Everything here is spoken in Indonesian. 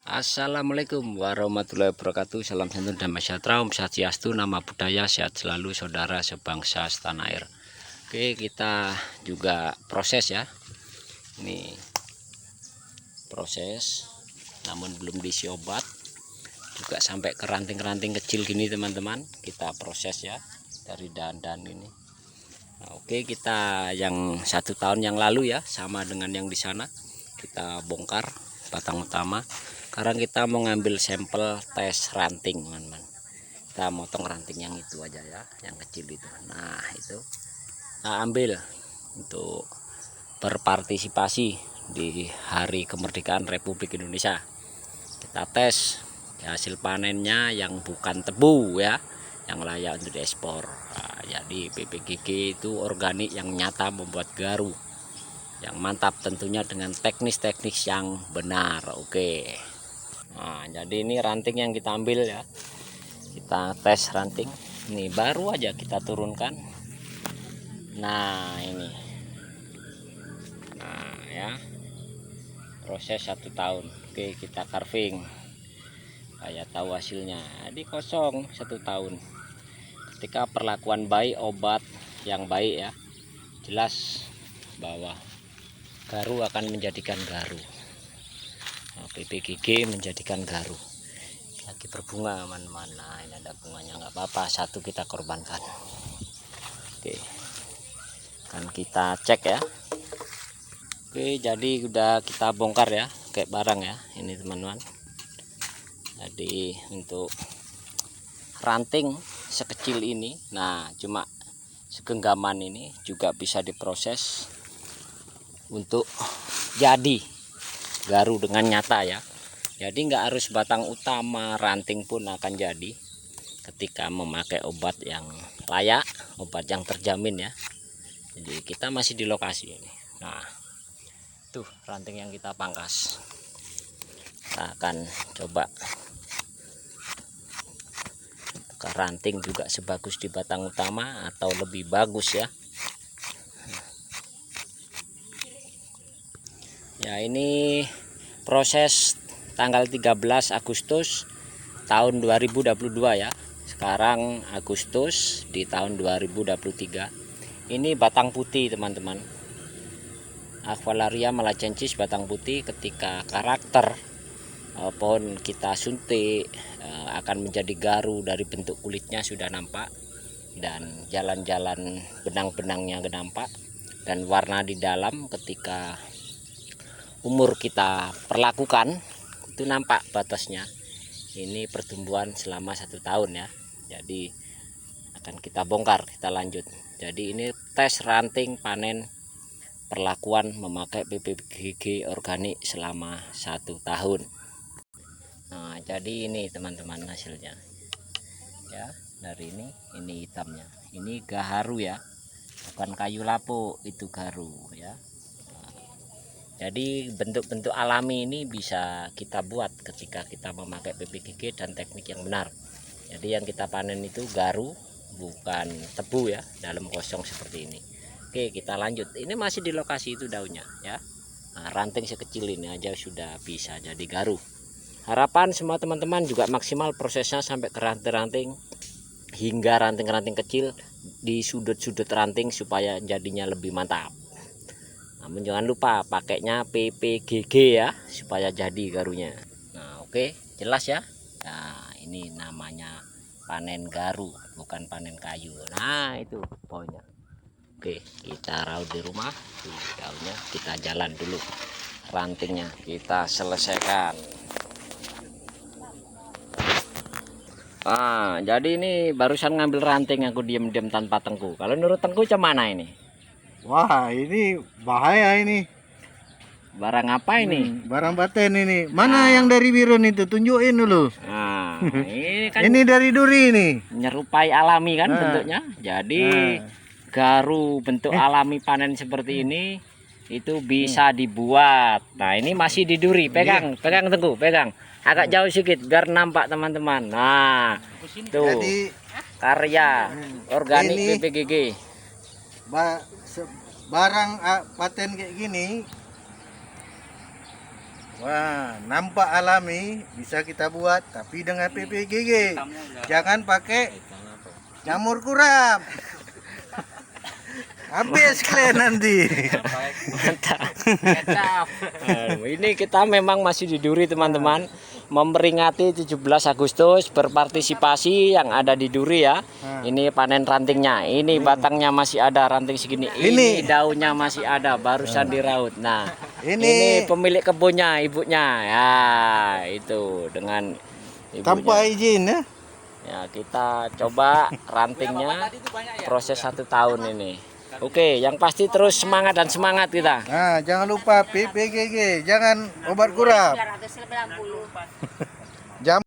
Assalamualaikum warahmatullahi wabarakatuh. Salam santun dan sejahtera, Om Swastiastu, nama budaya, sehat selalu saudara sebangsa setanah air. Oke, kita juga proses ya. Ini proses, namun belum diisi obat. Juga sampai ke ranting-ranting kecil gini teman-teman. Kita proses ya dari dahan-dahan ini. Nah, oke, kita yang 1 tahun yang lalu ya, sama dengan yang di sana. Kita bongkar batang utama. Sekarang kita mau ngambil sampel tes ranting teman-teman. Kita motong ranting yang itu aja ya, yang kecil itu. Nah itu kita ambil untuk berpartisipasi di Hari Kemerdekaan Republik Indonesia. Kita tes hasil panennya yang bukan tebu ya, yang layak untuk diekspor. Nah, jadi PPGG itu organik yang nyata membuat garu yang mantap, tentunya dengan teknis-teknis yang benar. Oke. Nah, jadi ini ranting yang kita ambil ya. Kita tes ranting. Ini baru aja kita turunkan. Nah, ini. Nah, ya. Proses 1 tahun. Oke, kita carving. Kayak tahu hasilnya. Jadi kosong 1 tahun. Ketika perlakuan baik, obat yang baik ya. Jelas bahwa garu akan menjadikan garu. PPGG menjadikan garu. Lagi berbunga teman-teman. Nah, ini ada bunganya, nggak apa-apa, satu kita korbankan. Oke, kan kita cek ya. Oke, jadi udah kita bongkar ya, kayak barang ya ini teman-teman. Jadi untuk ranting sekecil ini, nah cuma segenggaman ini juga bisa diproses untuk jadi garu dengan nyata ya. Jadi nggak harus batang utama, ranting pun akan jadi ketika memakai obat yang layak, obat yang terjamin ya. Jadi kita masih di lokasi ini. Nah, tuh ranting yang kita pangkas. Kita akan coba ke ranting juga sebagus di batang utama atau lebih bagus ya. Ya, ini proses tanggal 13 Agustus tahun 2022 ya. Sekarang Agustus di tahun 2023. Ini batang putih teman-teman. Aqualaria malacensis batang putih. Ketika karakter pohon kita suntik akan menjadi garu dari bentuk kulitnya sudah nampak, dan jalan-jalan benang-benangnya nampak, dan warna di dalam ketika umur kita perlakukan itu nampak batasnya. Ini pertumbuhan selama 1 tahun ya. Jadi akan kita bongkar, kita lanjut. Jadi ini tes ranting panen perlakuan memakai PPGG organik selama 1 tahun. Nah, jadi ini teman-teman hasilnya ya. Dari ini hitamnya, ini gaharu ya, bukan kayu lapuk, itu garu ya. Jadi bentuk-bentuk alami ini bisa kita buat ketika kita memakai PPGG dan teknik yang benar. Jadi yang kita panen itu garu, bukan tebu ya, dalam kosong seperti ini. Oke, kita lanjut. Ini masih di lokasi itu daunnya ya. Nah, ranting sekecil ini aja sudah bisa jadi garu. Harapan semua teman-teman juga maksimal prosesnya sampai ke ranting-ranting hingga ranting-ranting kecil di sudut-sudut ranting supaya jadinya lebih mantap. Namun jangan lupa pakainya PPGG ya supaya jadi garunya. Nah, oke, jelas ya. Nah, ini namanya panen garu, bukan panen kayu. Nah, itu poinnya. Oke, kita raut di rumah. Daunnya kita jalan dulu. Rantingnya kita selesaikan. Ah, jadi ini barusan ngambil ranting aku diam-diam tanpa Tengku. Kalau menurut Tengku mana ini? Wah, ini bahaya ini. Barang apa ini? Barang baten ini. Mana yang dari birun itu? Tunjukin dulu. Nah, ini kan Ini dari duri ini. menyerupai alami kan bentuknya. Jadi garu bentuk alami panen seperti ini itu bisa dibuat. Nah, ini masih di duri. Pegang, pegang Tengku, pegang. Agak jauh sedikit biar nampak teman-teman. Nah, tuh Jadi karya organik ini PPGG. barang paten kayak gini Wah, nampak alami bisa kita buat tapi dengan PPGG. Jangan pakai jamur kurap. Habis kalian nanti. Mantap. Ini kita memang masih di Duri teman-teman, memperingati 17 Agustus, berpartisipasi yang ada di Duri ya. Ini panen rantingnya, ini batangnya masih ada ranting segini, ini daunnya masih ada, barusan diraut. Nah, ini pemilik kebunnya, ibunya ya, itu dengan ibunya. Tanpa izin ya. Ya, kita coba rantingnya proses 1 tahun ini. Oke, yang pasti terus semangat dan semangat kita. Nah, jangan lupa PPGG, jangan obat kurap. Jam